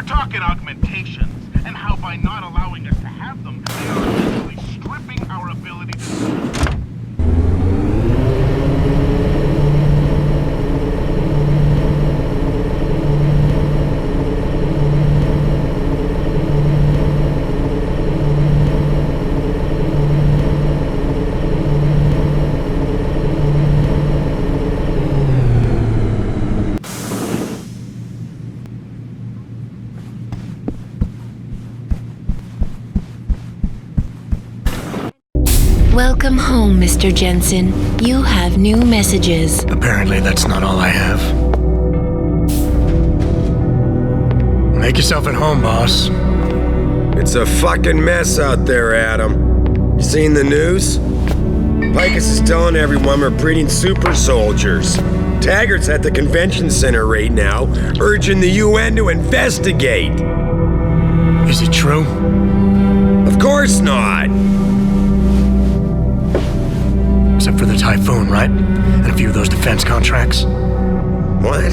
We're talking augmentations, and how by not allowing us to have them, they are essentially stripping our ability to... Welcome home, Mr. Jensen. You have new messages. Apparently that's not all I have. Make yourself at home, boss. It's a fucking mess out there, Adam. You seen the news? Picus is telling everyone we're breeding super soldiers. Taggart's at the convention center right now, urging the UN to investigate. Is it true? Of course not. Except for the Typhoon, right? And a few of those defense contracts. What?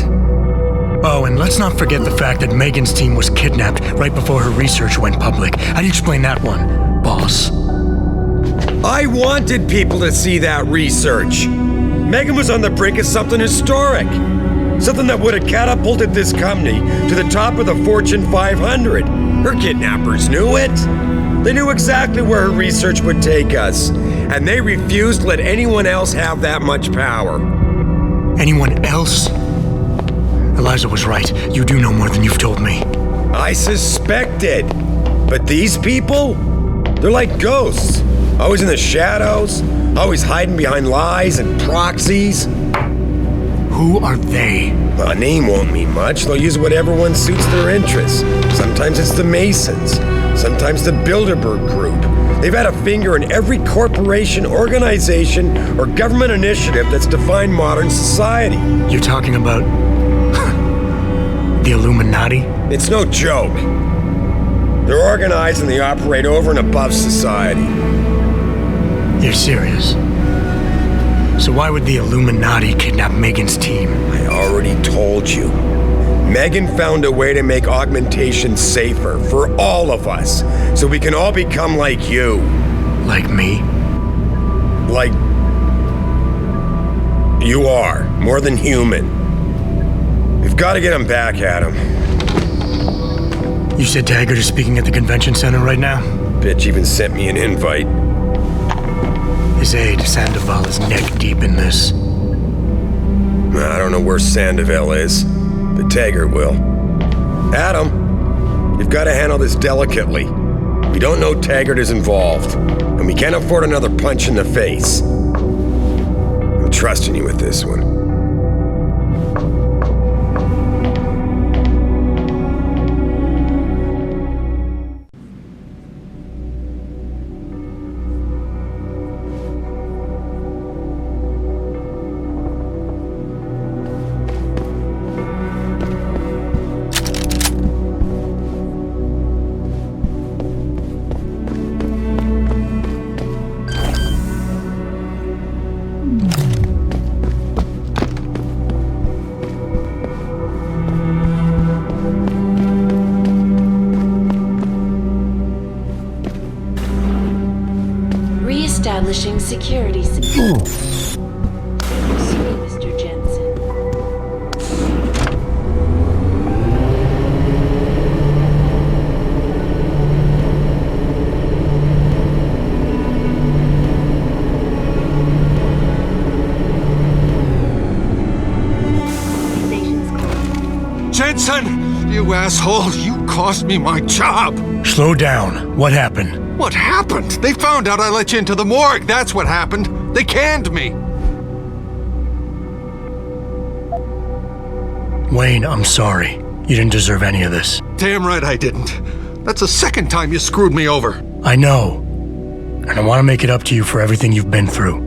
Oh, and let's not forget the fact that Megan's team was kidnapped right before her research went public. How do you explain that one, boss? I wanted people to see that research. Megan was on the brink of something historic. Something that would have catapulted this company to the top of the Fortune 500. Her kidnappers knew it. They knew exactly where her research would take us. And they refused to let anyone else have that much power. Anyone else? Eliza was right. You do know more than you've told me. I suspected. But these people? They're like ghosts. Always in the shadows. Always hiding behind lies and proxies. Who are they? Well, a name won't mean much. They'll use whatever one suits their interests. Sometimes it's the Masons. Sometimes the Bilderberg Group. They've had a finger in every corporation, organization, or government initiative that's defined modern society. You're talking about... the Illuminati? It's no joke. They're organized and they operate over and above society. You're serious? So why would the Illuminati kidnap Megan's team? I already told you. Megan found a way to make augmentation safer for all of us, so we can all become like you. Like me? Like... you are. More than human. We've got to get him back, Adam. You said Taggart is speaking at the convention center right now? Bitch even sent me an invite. His aide, Sandoval, is neck deep in this. I don't know where Sandoval is, but Taggart will. Adam, you've got to handle this delicately. We don't know Taggart is involved, and we can't afford another punch in the face. I'm trusting you with this one. Establishing security. Sorry, Mr. Jensen. Jensen! You asshole! You cost me my job! Slow down. What happened? What happened? They found out I let you into the morgue. That's what happened. They canned me. Wayne, I'm sorry. You didn't deserve any of this. Damn right I didn't. That's the second time you screwed me over. I know. And I want to make it up to you for everything you've been through.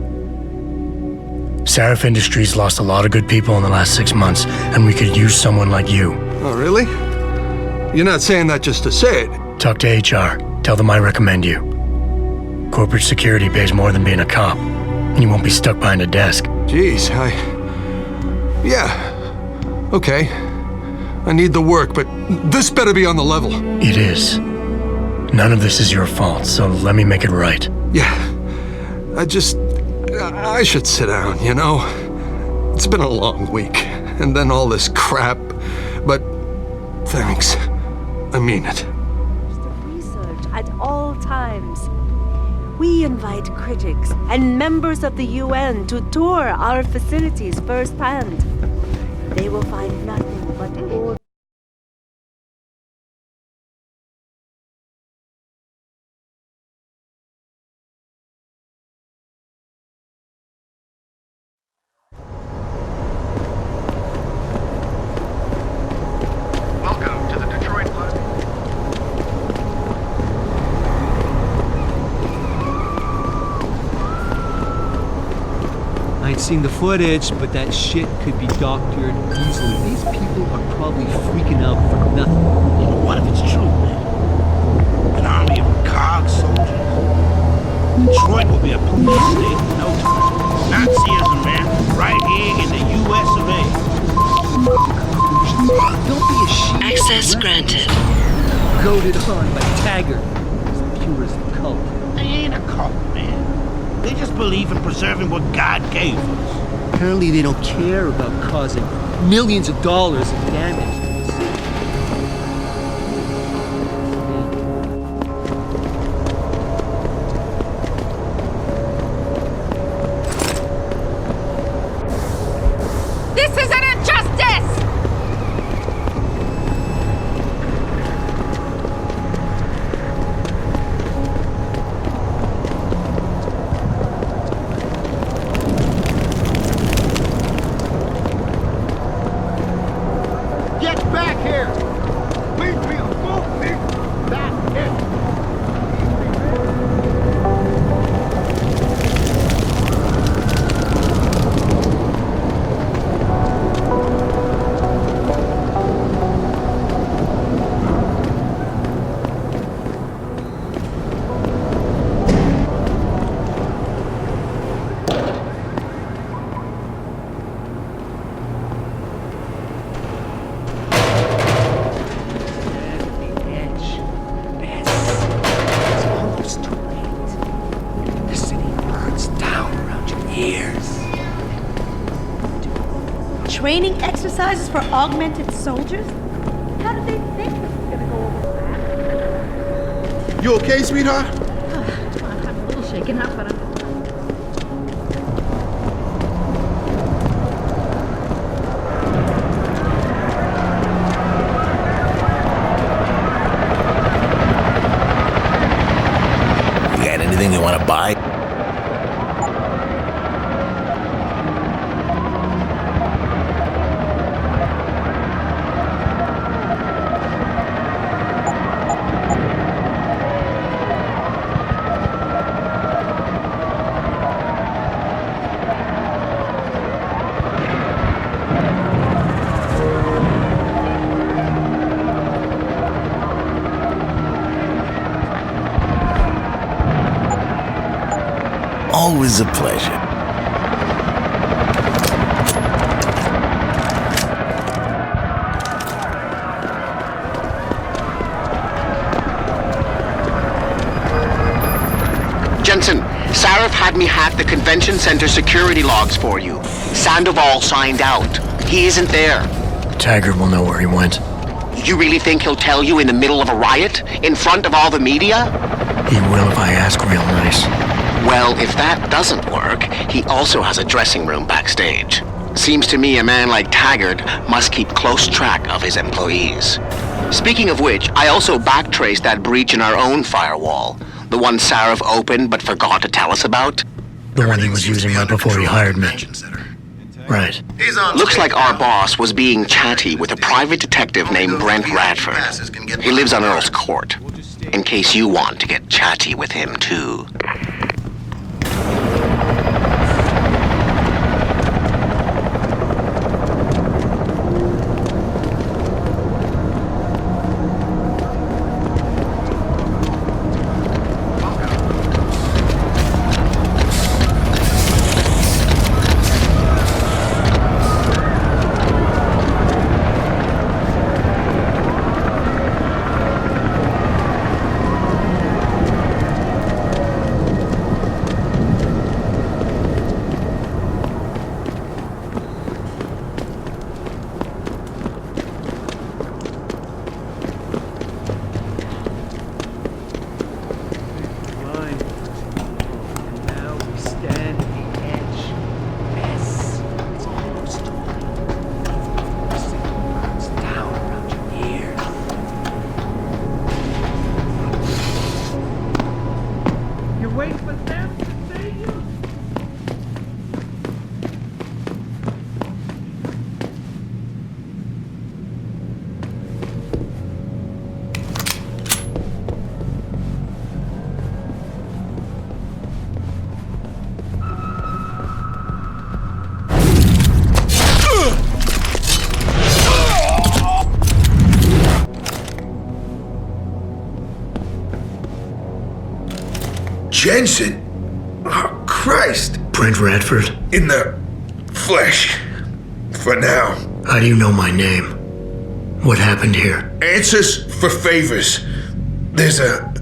Sarif Industries lost a lot of good people in the last 6 months, and we could use someone like you. Oh, really? You're not saying that just to say it. Talk to HR. Tell them I recommend you. Corporate security pays more than being a cop, and you won't be stuck behind a desk. Jeez, yeah. Okay. I need the work, but this better be on the level. It is. None of this is your fault, so let me make it right. Yeah. I should sit down, you know? It's been a long week, and then all this crap, but thanks. I mean it. Research at all times. We invite critics and members of the UN to tour our facilities firsthand. They will find nothing but old. Welcome to the Detroit Blood. I ain't seen the footage, but that shit could be doctored easily. These people are probably freaking out for nothing. You know, what if it's true, man? An army of cog soldiers. Detroit will be a police state in no time. Nazism, man, right here in the U.S. of A. Don't be a sheep. Access granted. Goaded on by Taggart. As pure as a cult. They ain't a cult, man. They just believe in preserving what God gave us. Apparently they don't care about causing millions of dollars of damage to the city. This is an injustice! Get back here! We feel moving. That's it. Training exercises for augmented soldiers? How did they think this was gonna go over that? You okay, sweetheart? I'm a little shaken up, but I'm... You got anything you want to buy? Always a pleasure. Jensen, Sarif had me hack the convention center security logs for you. Sandoval signed out. He isn't there. Taggart will know where he went. You really think he'll tell you in the middle of a riot? In front of all the media? He will if I ask real nice. Well, if that doesn't work, he also has a dressing room backstage. Seems to me a man like Taggart must keep close track of his employees. Speaking of which, I also backtraced that breach in our own firewall. The one Sarif opened but forgot to tell us about. The one he was using right before he hired me. Right. Looks like our boss was being chatty with a private detective named Brent Radford. He lives on Earl's Court. In case you want to get chatty with him too. Jensen? Oh, Christ. Brent Radford? In the flesh. For now. How do you know my name? What happened here? Answers for favors. There's a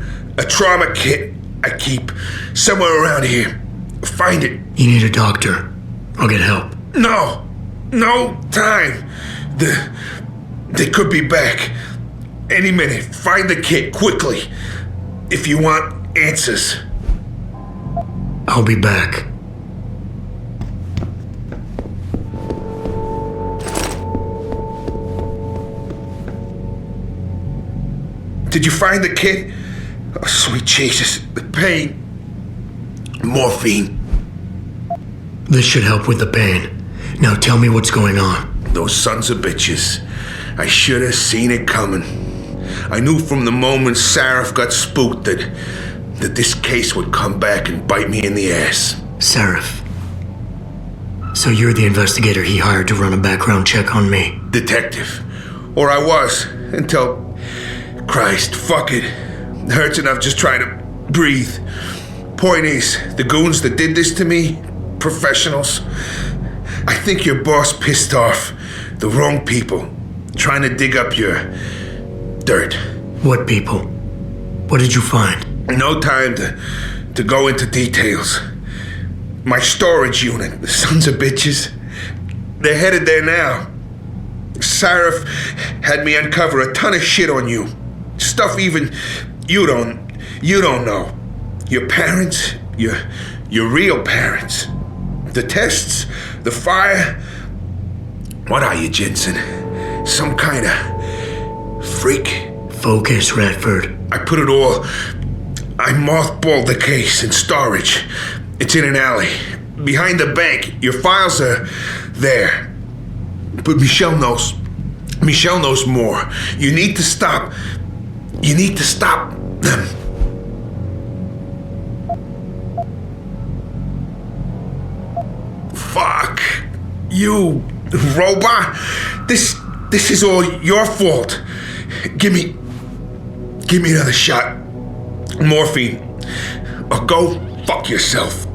trauma kit I keep somewhere around here. Find it. You need a doctor. I'll get help. No time. They could be back any minute. Find the kit quickly if you want answers. I'll be back. Did you find the kit? Oh, sweet Jesus. The pain. Morphine. This should help with the pain. Now tell me what's going on. Those sons of bitches. I should have seen it coming. I knew from the moment Sarif got spooked that this case would come back and bite me in the ass. Sarif. So you're the investigator he hired to run a background check on me? Detective. Or I was, until... Christ, fuck it. It hurts enough just trying to breathe. Point is, the goons that did this to me, professionals, I think your boss pissed off the wrong people, trying to dig up your dirt. What people? What did you find? No time to go into details. My storage unit, the sons of bitches, they're headed there now. Sarif had me uncover a ton of shit on you. Stuff even you don't know. Your parents, your real parents. The tests, the fire. What are you, Jensen? Some kind of freak? Focus, Radford. I put it all... I mothballed the case in storage. It's in an alley. Behind the bank. Your files are there. But Michelle knows. Michelle knows more. You need to stop them. Fuck. You, robot. This is all your fault. Give me another shot. Morphine. Or go fuck yourself.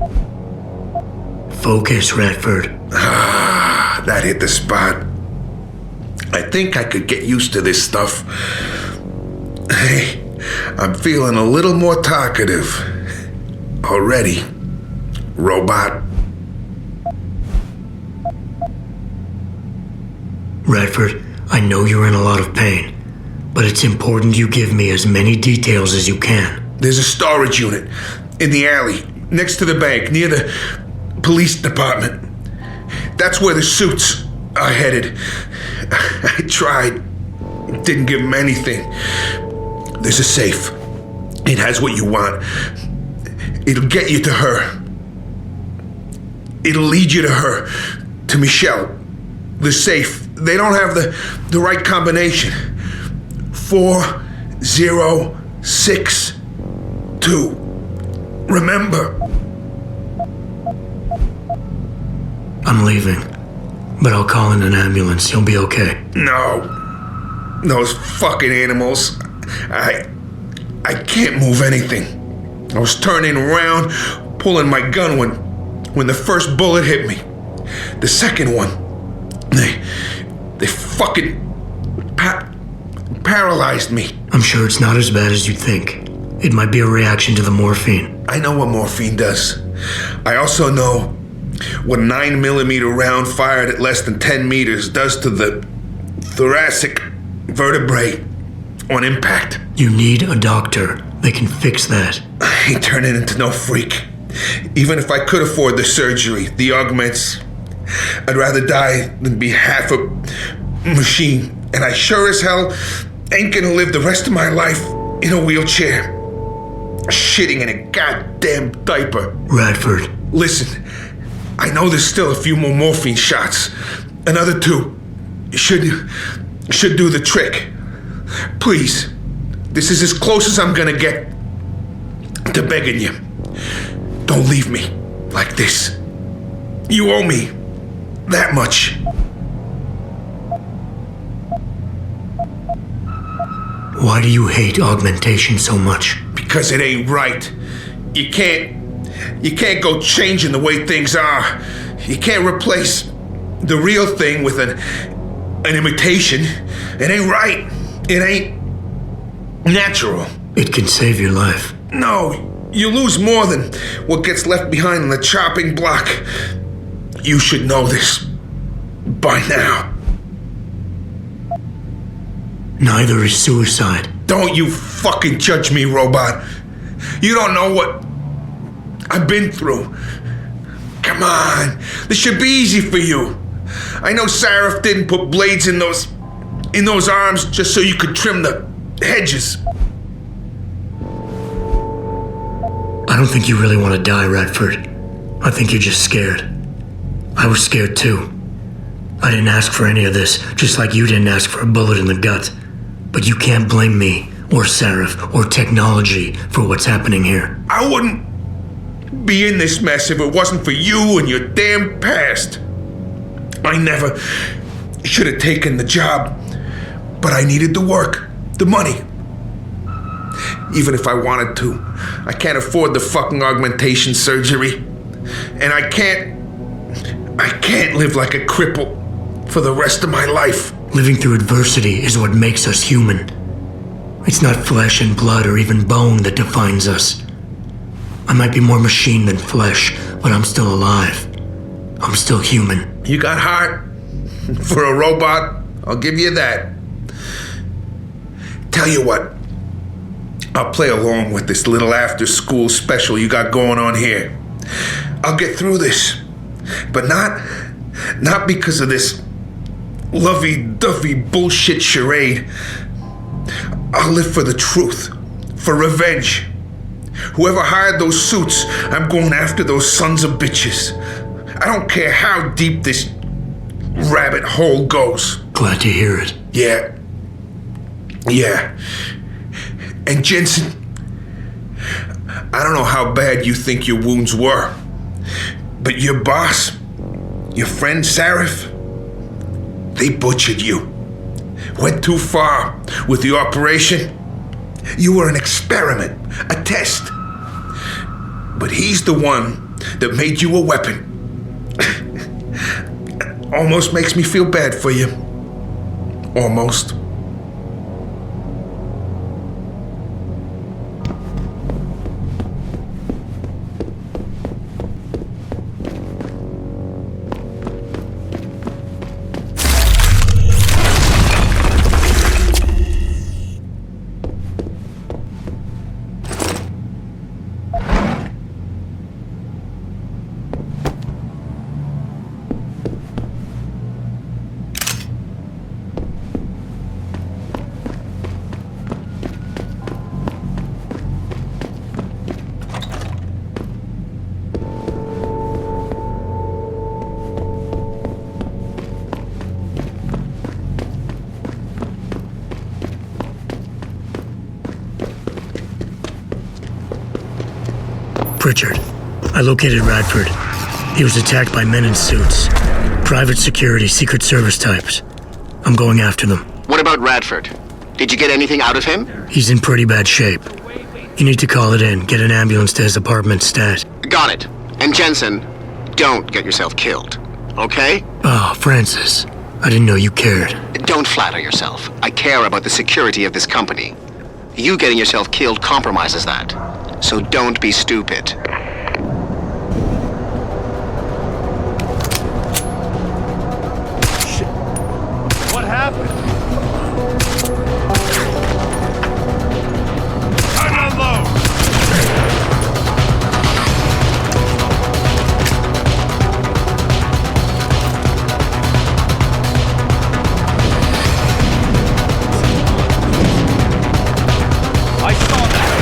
Focus, Radford. Ah, that hit the spot. I think I could get used to this stuff. Hey, I'm feeling a little more talkative. Already. Robot. Radford, I know you're in a lot of pain, but it's important you give me as many details as you can. There's a storage unit in the alley, next to the bank, near the police department. That's where the suits are headed. I tried. Didn't give them anything. There's a safe. It has what you want. It'll get you to her. It'll lead you to her. To Michelle. The safe. They don't have the right combination. 4062. Remember. I'm leaving, but I'll call in an ambulance. You'll be okay. No. Those fucking animals. I can't move anything. I was turning around, pulling my gun when the first bullet hit me. The second one, they fucking paralyzed me. I'm sure it's not as bad as you think. It might be a reaction to the morphine. I know what morphine does. I also know what a 9mm round fired at less than 10 meters does to the thoracic vertebrae on impact. You need a doctor. They can fix that. I ain't turning into no freak. Even if I could afford the surgery, the augments, I'd rather die than be half a machine. And I sure as hell ain't gonna live the rest of my life in a wheelchair, shitting in a goddamn diaper. Radford. Listen, I know there's still a few more morphine shots. Another 2 should do the trick. Please, this is as close as I'm gonna get to begging you. Don't leave me like this. You owe me that much. Why do you hate augmentation so much? Because it ain't right. You can't go changing the way things are. You can't replace the real thing with an imitation. It ain't right. It ain't natural. It can save your life. No, you lose more than what gets left behind on the chopping block. You should know this by now. Neither is suicide. Don't you fucking judge me, robot. You don't know what I've been through. Come on, this should be easy for you. I know Sarif didn't put blades in those arms just so you could trim the hedges. I don't think you really want to die, Radford. I think you're just scared. I was scared too. I didn't ask for any of this, just like you didn't ask for a bullet in the gut. But you can't blame me, or Sarif, or technology for what's happening here. I wouldn't be in this mess if it wasn't for you and your damn past. I never should have taken the job, but I needed the work, the money. Even if I wanted to, I can't afford the fucking augmentation surgery. And I can't live like a cripple for the rest of my life. Living through adversity is what makes us human. It's not flesh and blood or even bone that defines us. I might be more machine than flesh, but I'm still alive. I'm still human. You got heart for a robot, I'll give you that. Tell you what, I'll play along with this little after-school special you got going on here. I'll get through this, but not because of this lovey-dovey bullshit charade. I'll live for the truth, for revenge. Whoever hired those suits, I'm going after those sons of bitches. I don't care how deep this rabbit hole goes. Glad to hear it. Yeah. And Jensen, I don't know how bad you think your wounds were, but your boss, your friend Sarif, they butchered you. Went too far with the operation. You were an experiment, a test. But he's the one that made you a weapon. Almost makes me feel bad for you. Almost. Pritchard, I located Radford. He was attacked by men in suits. Private security, Secret Service types. I'm going after them. What about Radford? Did you get anything out of him? He's in pretty bad shape. You need to call it in, get an ambulance to his apartment stat. Got it. And Jensen, don't get yourself killed, okay? Oh, Francis. I didn't know you cared. Don't flatter yourself. I care about the security of this company. You getting yourself killed compromises that. So don't be stupid. Shit. What happened? Unload! I saw that!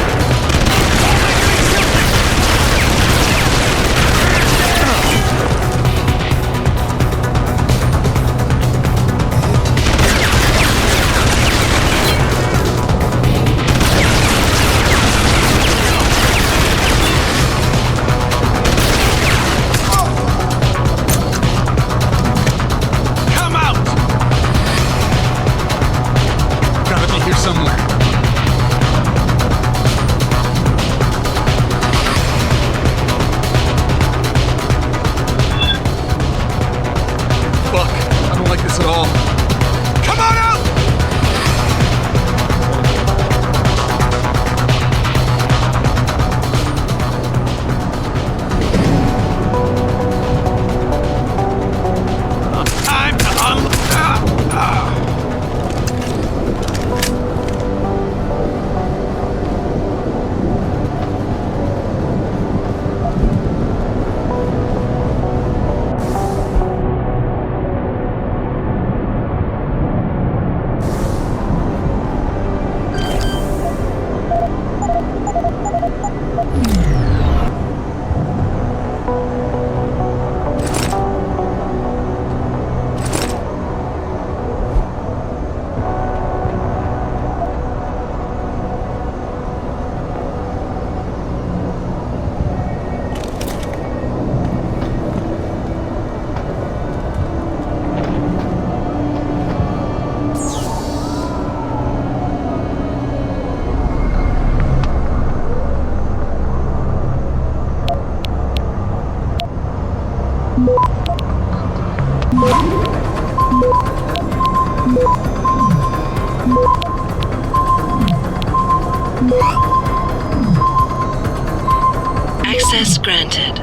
Access granted.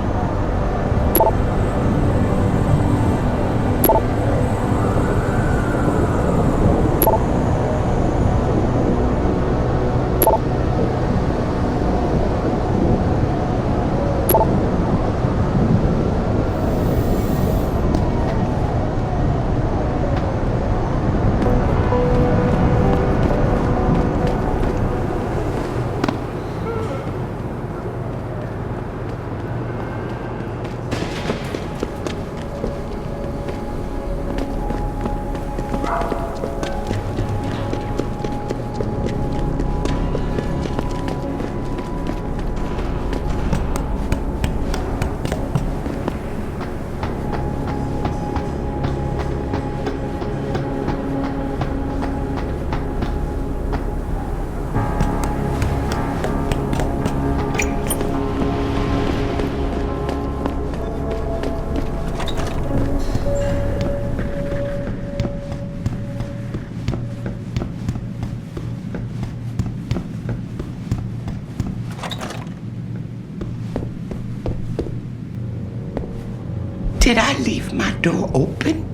Did I leave my door open?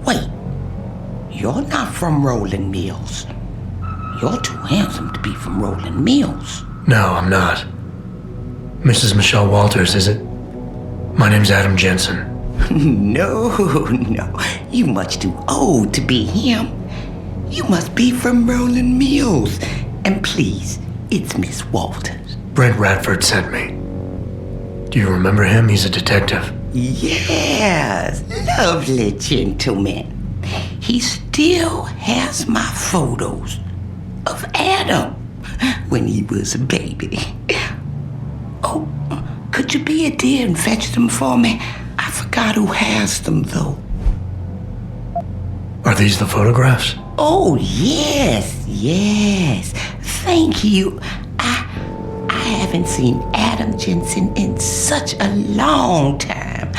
Wait, you're not from Rolling Mills. You're too handsome to be from Rolling Mills. No, I'm not. Mrs. Michelle Walters, is it? My name's Adam Jensen. No, you much too old to be him. You must be from Rolling Mills. And please, it's Miss Walters. Brent Radford sent me. Do you remember him? He's a detective. Yes, lovely gentleman. He still has my photos of Adam when he was a baby. Oh, could you be a dear and fetch them for me? I forgot who has them, though. Are these the photographs? Oh, yes. Thank you. I haven't seen Adam Jensen in such a long time.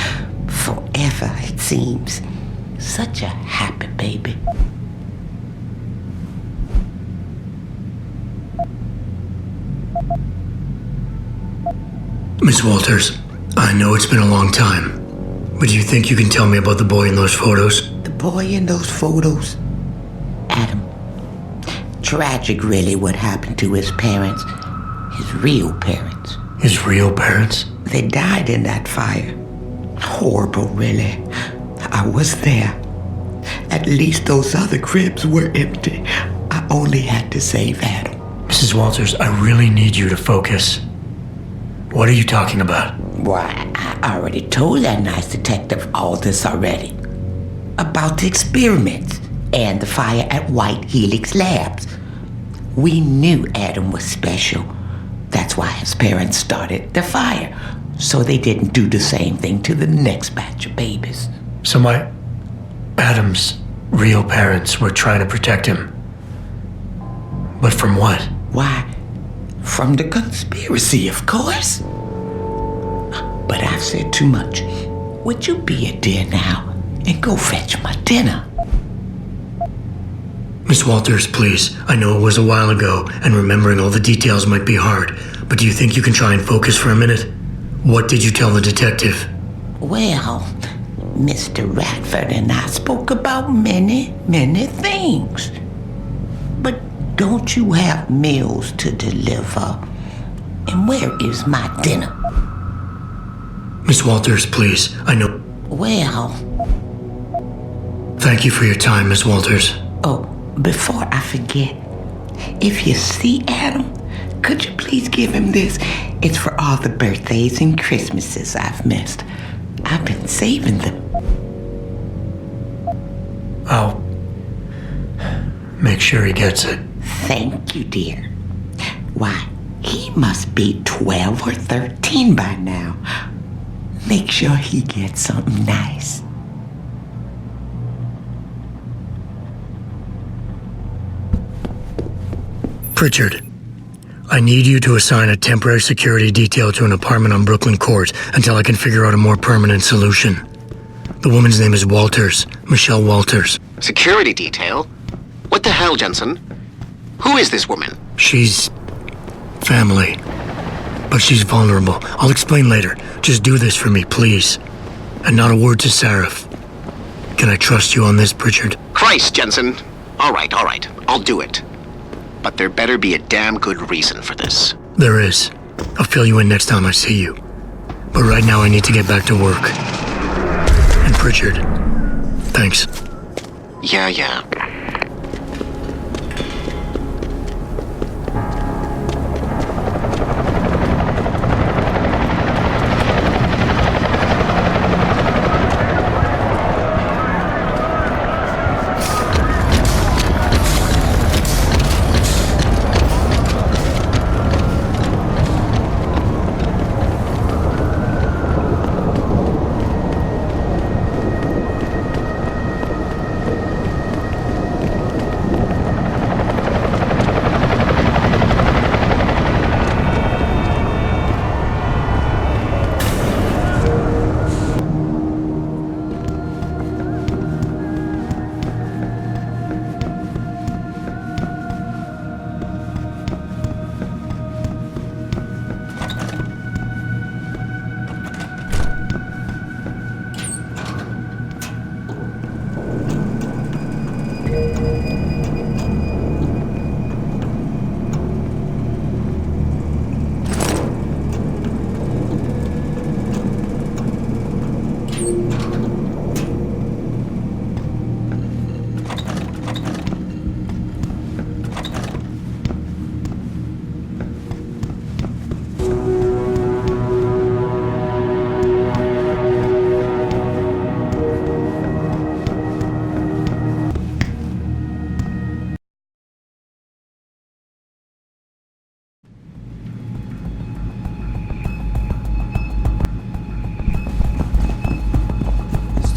Forever, it seems. Such a happy baby. Miss Walters, I know it's been a long time, but do you think you can tell me about the boy in those photos? The boy in those photos? Adam. Tragic, really, what happened to his parents. His real parents. His real parents? They died in that fire. Horrible, really. I was there. At least those other cribs were empty. I only had to save Adam. Mrs. Walters, I really need you to focus. What are you talking about? Why, I already told that nice detective all this already. About the experiments and the fire at White Helix Labs. We knew Adam was special. That's why his parents started the fire, so they didn't do the same thing to the next batch of babies. So Adam's real parents were trying to protect him. But from what? Why, from the conspiracy, of course. But I've said too much. Would you be a dear now and go fetch my dinner? Miss Walters, please. I know it was a while ago, and remembering all the details might be hard, but do you think you can try and focus for a minute? What did you tell the detective? Well, Mr. Radford and I spoke about many things. But don't you have meals to deliver? And where is my dinner? Miss Walters, please. I know... Well... Thank you for your time, Miss Walters. Oh, before I forget, if you see Adam, could you please give him this? It's for all the birthdays and Christmases I've missed. I've been saving them. I'll make sure he gets it. Thank you, dear. Why, he must be 12 or 13 by now. Make sure he gets something nice. Pritchard, I need you to assign a temporary security detail to an apartment on Brooklyn Court until I can figure out a more permanent solution. The woman's name is Walters. Michelle Walters. Security detail? What the hell, Jensen? Who is this woman? She's... family. But she's vulnerable. I'll explain later. Just do this for me, please. And not a word to Sarif. Can I trust you on this, Pritchard? Christ, Jensen. All right. I'll do it. But there better be a damn good reason for this. There is. I'll fill you in next time I see you. But right now I need to get back to work. And Pritchard, thanks. Yeah.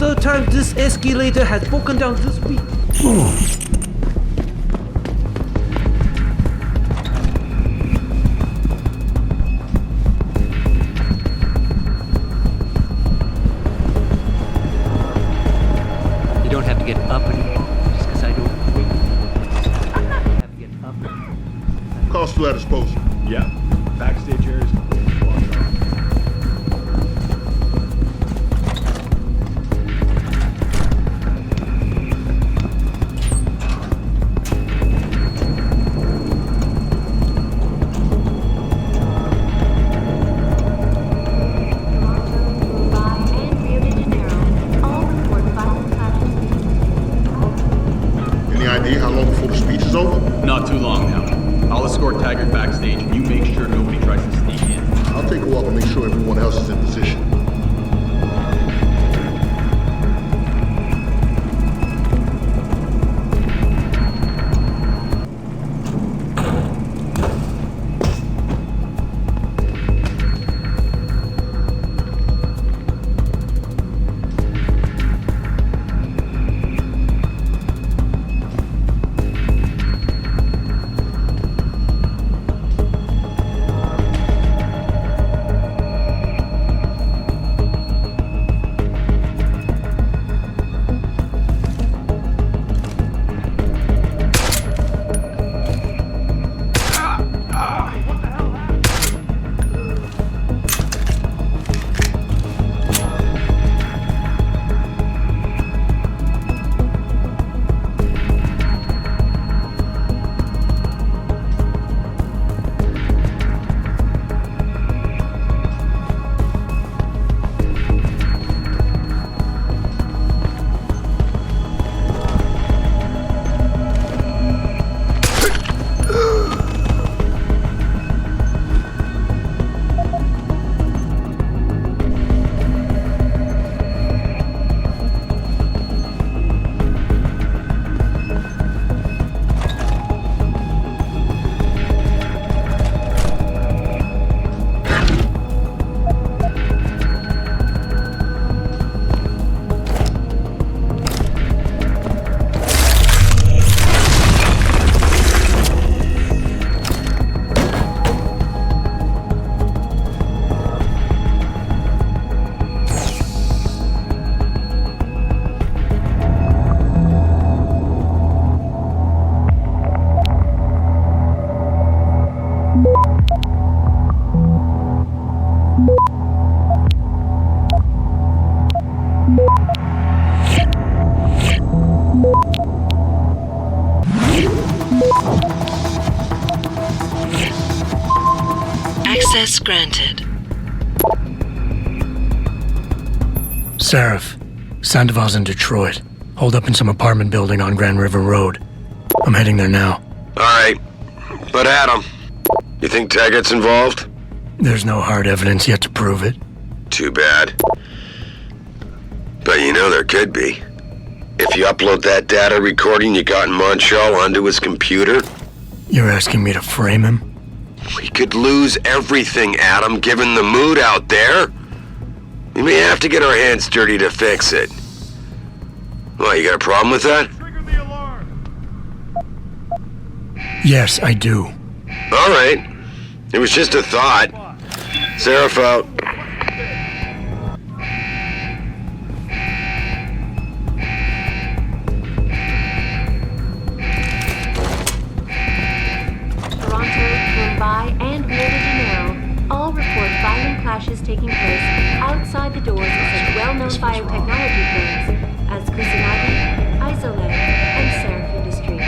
Third time this escalator has broken down this week. You don't have to get up anymore, just because I don't wait. You have to get up. Call still at disposal. Yeah. Backstage areas. Not too long now. I'll escort Taggart backstage and you make sure nobody tries to sneak in. I'll take a walk and make sure everyone else is in position. Access granted. Seraph, Sandoval's in Detroit. Hold up in some apartment building on Grand River Road. I'm heading there now. Alright. But Adam, you think Taggart's involved? There's no hard evidence yet to prove it. Too bad. But you know there could be. If you upload that data recording you got in Montreal onto his computer... You're asking me to frame him? We could lose everything, Adam, given the mood out there. We may have to get our hands dirty to fix it. What, you got a problem with that? Yes, I do. Alright. It was just a thought. Seraph out. Toronto, Mumbai, and Rio de Janeiro all report violent clashes taking place outside the doors of such well-known biotechnology firms as Kusanagi, Isolate, and Seraph Industries.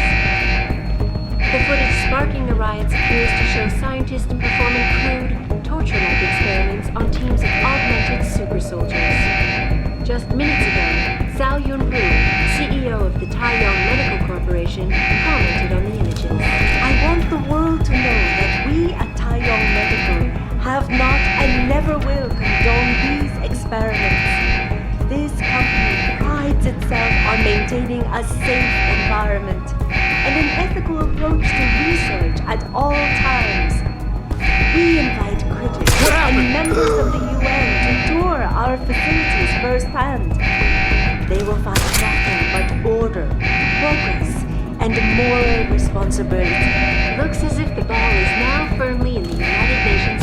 The footage sparking the riots appears to show scientists performing crude, torture-like experiments on teams of augmented super soldiers. Just minutes ago, Zhao Yunru, CEO of the Taiyong Medical Corporation, commented on the images. I want the world to know that we at Taiyong Medical have not and never will condone these experiments. This company prides itself on maintaining a safe environment and an ethical approach to research at all times. We invite critics and members of the UN to tour our facilities firsthand. They will find nothing but order, progress, and moral responsibility. Looks as if the ball is now firmly in the United Nations.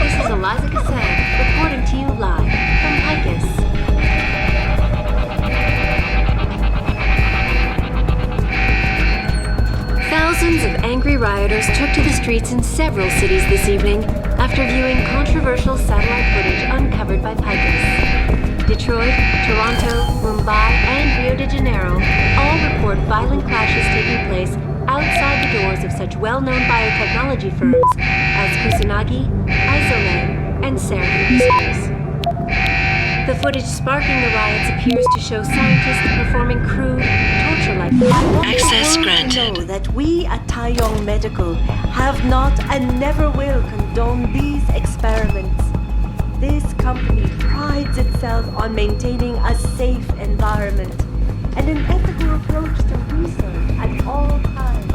This is Eliza Cassell reporting to you live from Picus. Thousands of angry rioters took to the streets in several cities this evening after viewing controversial satellite footage uncovered by Picus. Detroit, Toronto, Mumbai, and Rio de Janeiro all report violent clashes taking place outside the doors of such well-known biotechnology firms as Kusanagi, Isolate, and Seraph Industries. The footage sparking the riots appears to show scientists performing crude, torture-like Access granted. Know that we at Taiyong Medical have not and never will condone these experiments. This company prides itself on maintaining a safe environment and an ethical approach to research at all times.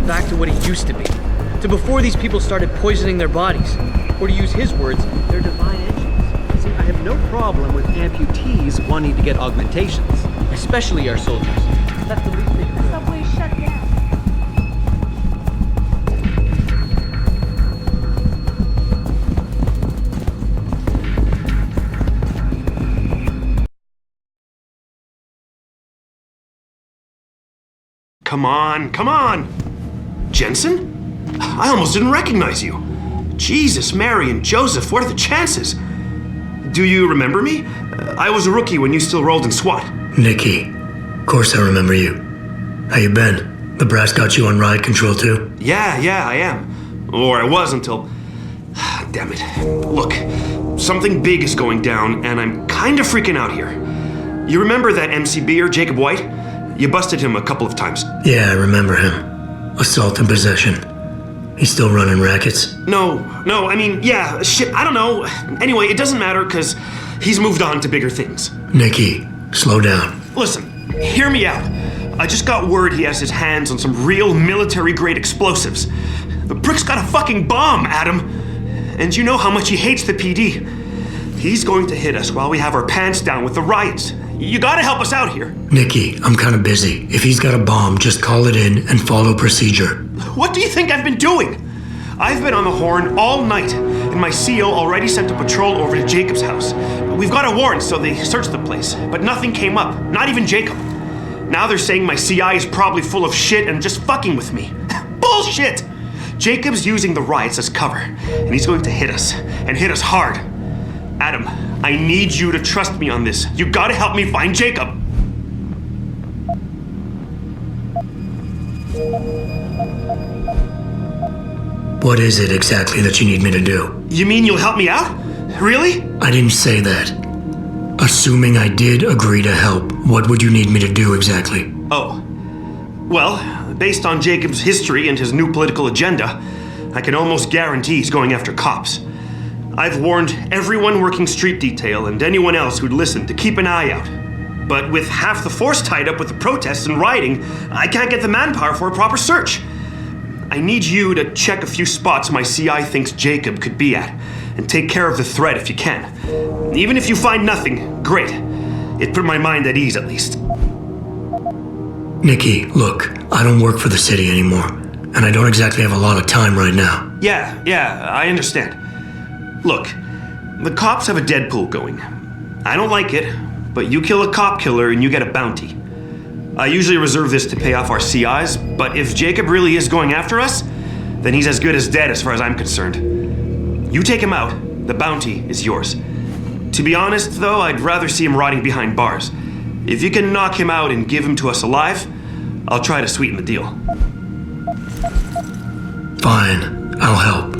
Back to what it used to be, to before these people started poisoning their bodies, or to use his words, their divine engines. See, I have no problem with amputees wanting to get augmentations, especially our soldiers. That's the least thing. The subway's shut down. Come on, come on! Jensen? I almost didn't recognize you. Jesus, Mary, and Joseph, what are the chances? Do you remember me? I was a rookie when you still rolled in SWAT. Nikki, of course I remember you. How you been? The brass got you on riot control too? Yeah, I am. Or I was until... Damn it. Look, something big is going down, and I'm kinda freaking out here. You remember that MCBer, Jacob White? You busted him a couple of times. Yeah, I remember him. Assault and possession. He's still running rackets? No, I mean, yeah, shit, I don't know. Anyway, it doesn't matter, because he's moved on to bigger things. Nikki, slow down. Listen, hear me out. I just got word he has his hands on some real military-grade explosives. The prick's got a fucking bomb, Adam. And you know how much he hates the PD. He's going to hit us while we have our pants down with the riots. You gotta help us out here. Nikki, I'm kinda busy. If he's got a bomb, just call it in and follow procedure. What do you think I've been doing? I've been on the horn all night, and my CO already sent a patrol over to Jacob's house. We've got a warrant, so they searched the place, but nothing came up, not even Jacob. Now they're saying my CI is probably full of shit and just fucking with me. Bullshit! Jacob's using the riots as cover, and he's going to hit us, and hit us hard. Adam, I need you to trust me on this. You gotta help me find Jacob. What is it exactly that you need me to do? You mean you'll help me out? Really? I didn't say that. Assuming I did agree to help, what would you need me to do exactly? Oh. Well, based on Jacob's history and his new political agenda, I can almost guarantee he's going after cops. I've warned everyone working street detail and anyone else who'd listen to keep an eye out. But with half the force tied up with the protests and rioting, I can't get the manpower for a proper search. I need you to check a few spots my CI thinks Jacob could be at, and take care of the threat if you can. Even if you find nothing, great. It put my mind at ease at least. Nikki, look, I don't work for the city anymore, and I don't exactly have a lot of time right now. Yeah, I understand. Look, the cops have a Deadpool going. I don't like it, but you kill a cop killer and you get a bounty. I usually reserve this to pay off our CIs, but if Jacob really is going after us, then he's as good as dead as far as I'm concerned. You take him out, the bounty is yours. To be honest, though, I'd rather see him rotting behind bars. If you can knock him out and give him to us alive, I'll try to sweeten the deal. Fine, I'll help.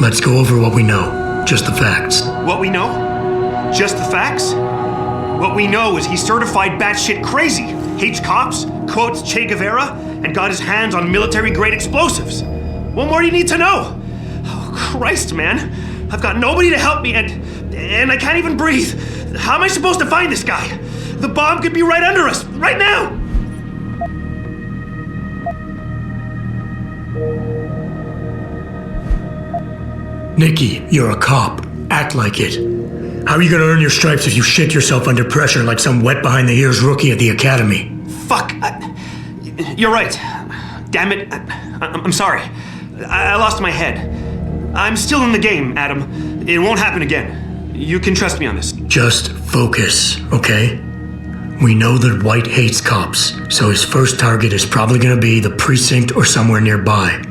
Let's go over what we know, just the facts. What we know? Just the facts? What we know is he's certified batshit crazy, hates cops, quotes Che Guevara, and got his hands on military-grade explosives. What more do you need to know? Oh, Christ, man. I've got nobody to help me, and I can't even breathe. How am I supposed to find this guy? The bomb could be right under us, right now! Nikki, you're a cop. Act like it. How are you gonna earn your stripes if you shit yourself under pressure like some wet behind the ears rookie at the academy? Fuck. You're right. Damn it. I'm sorry. I lost my head. I'm still in the game, Adam. It won't happen again. You can trust me on this. Just focus, okay? We know that White hates cops, so his first target is probably gonna be the precinct or somewhere nearby.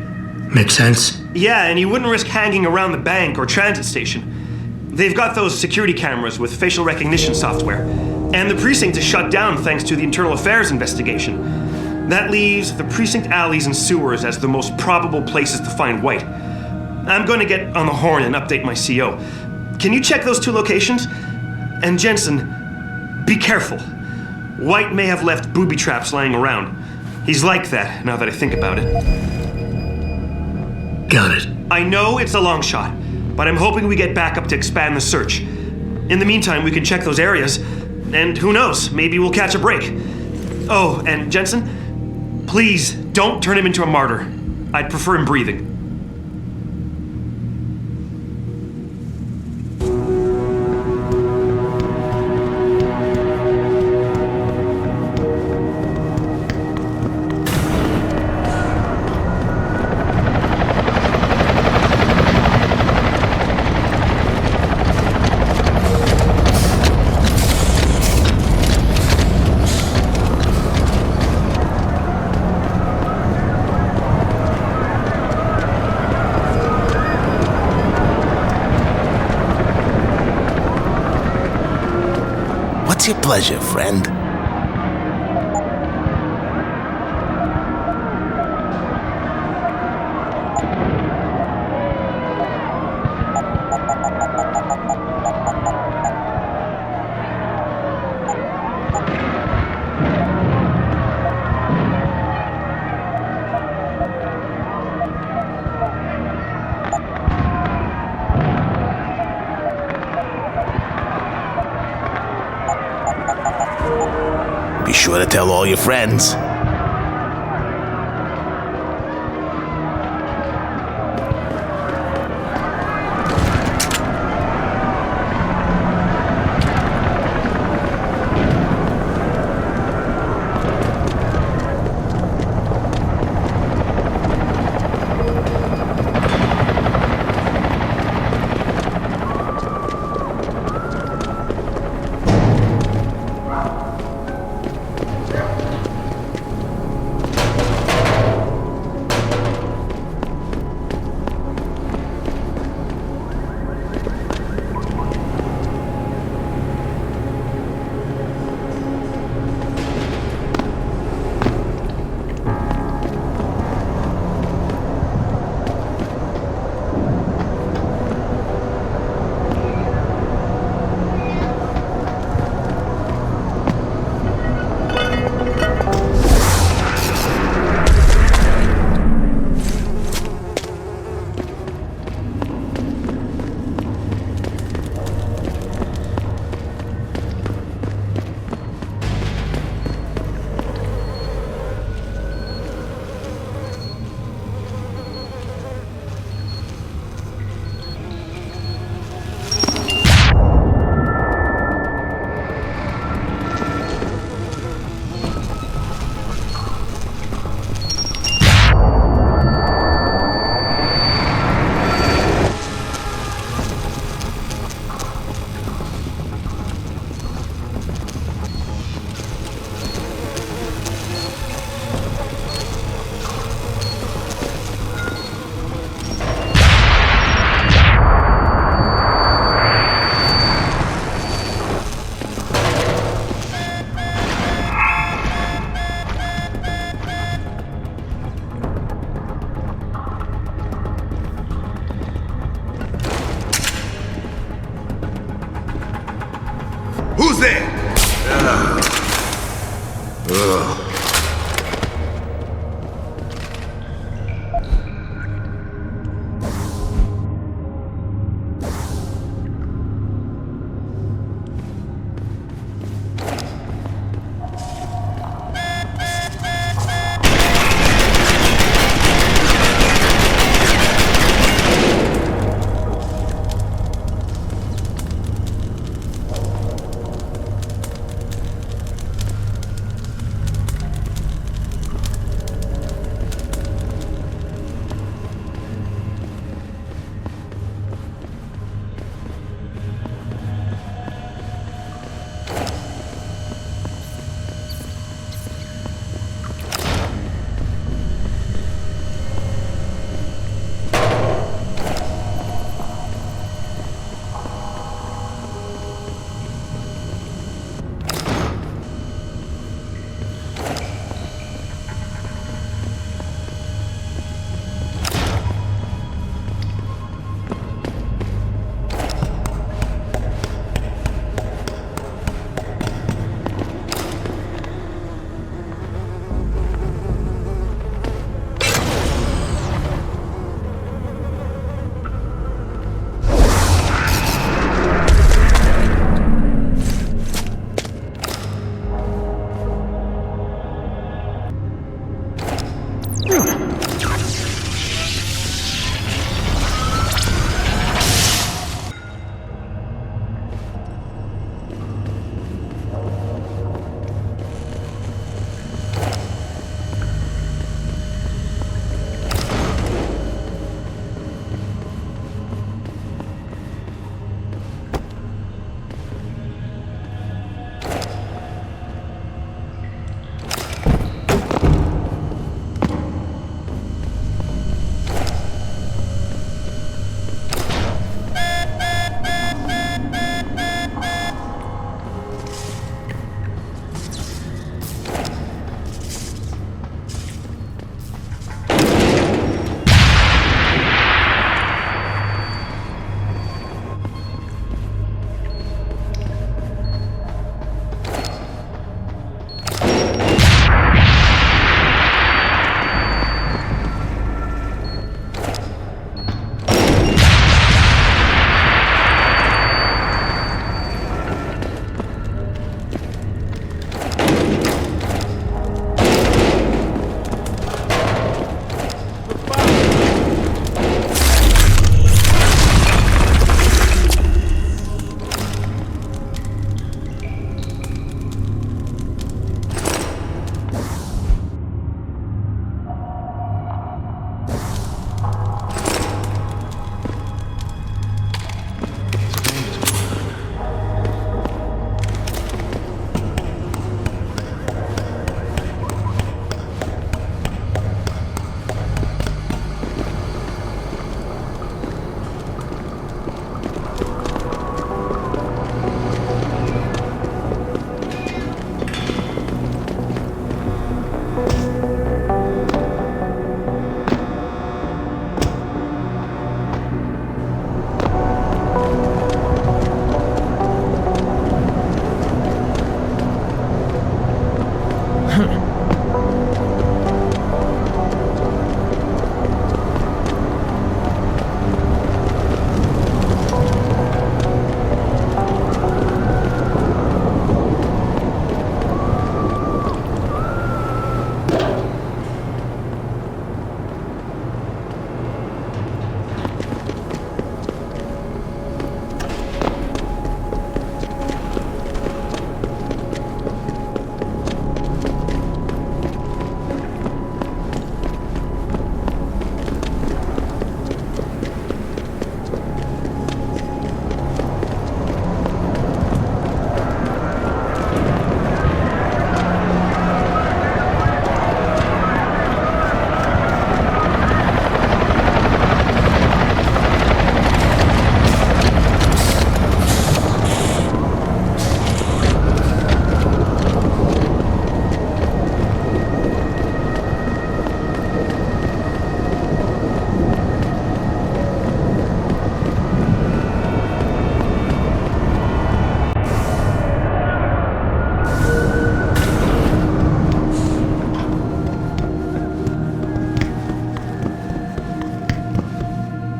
Make sense? Yeah, and he wouldn't risk hanging around the bank or transit station. They've got those security cameras with facial recognition software, and the precinct is shut down thanks to the internal affairs investigation. That leaves the precinct alleys and sewers as the most probable places to find White. I'm going to get on the horn and update my CO. Can you check those two locations? And Jensen, be careful. White may have left booby traps lying around. He's like that, now that I think about it. Got it. I know it's a long shot, but I'm hoping we get backup to expand the search. In the meantime, we can check those areas, and who knows, maybe we'll catch a break. Oh, and Jensen, please don't turn him into a martyr. I'd prefer him breathing. pleasure, friend. Be sure to tell all your friends. Who's there?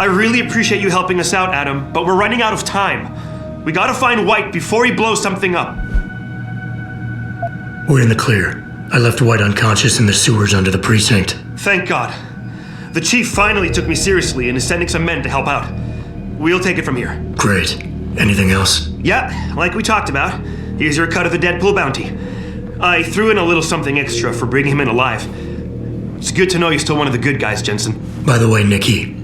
I really appreciate you helping us out, Adam, but we're running out of time. We gotta find White before he blows something up. We're in the clear. I left White unconscious in the sewers under the precinct. Thank God. The chief finally took me seriously and is sending some men to help out. We'll take it from here. Great. Anything else? Yeah, like we talked about. Here's your cut of the Deadpool bounty. I threw in a little something extra for bringing him in alive. It's good to know you're still one of the good guys, Jensen. By the way, Nikki,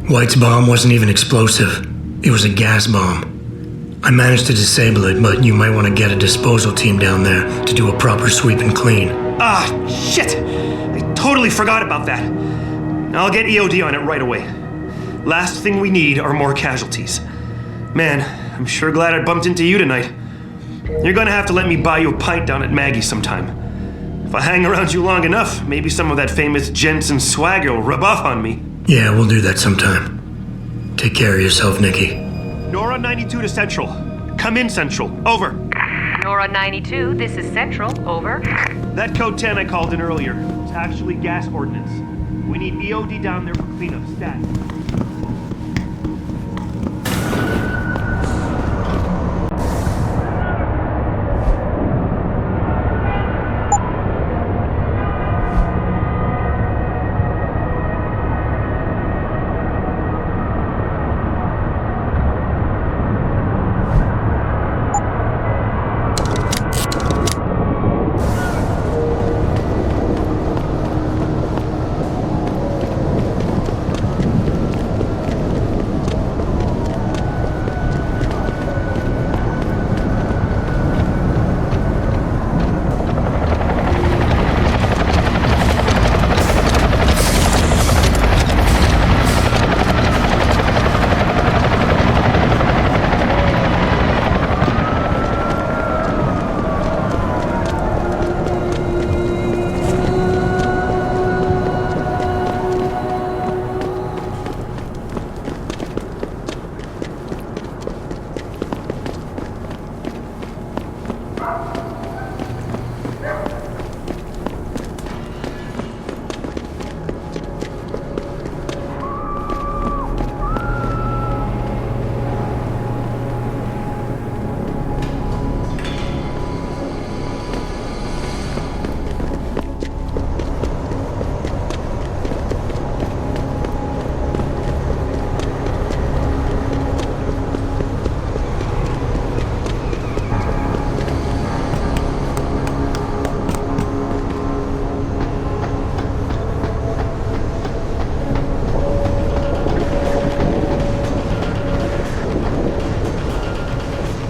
White's bomb wasn't even explosive. It was a gas bomb. I managed to disable it, but you might want to get a disposal team down there to do a proper sweep and clean. Ah, shit! I totally forgot about that. I'll get EOD on it right away. Last thing we need are more casualties. Man, I'm sure glad I bumped into you tonight. You're gonna have to let me buy you a pint down at Maggie's sometime. If I hang around you long enough, maybe some of that famous Jensen swagger will rub off on me. Yeah, we'll do that sometime. Take care of yourself, Nikki. Nora 92 to Central. Come in, Central. Over. Nora 92, this is Central. Over. That code 10 I called in earlier. It's actually gas ordnance. We need EOD down there for cleanup. Stat.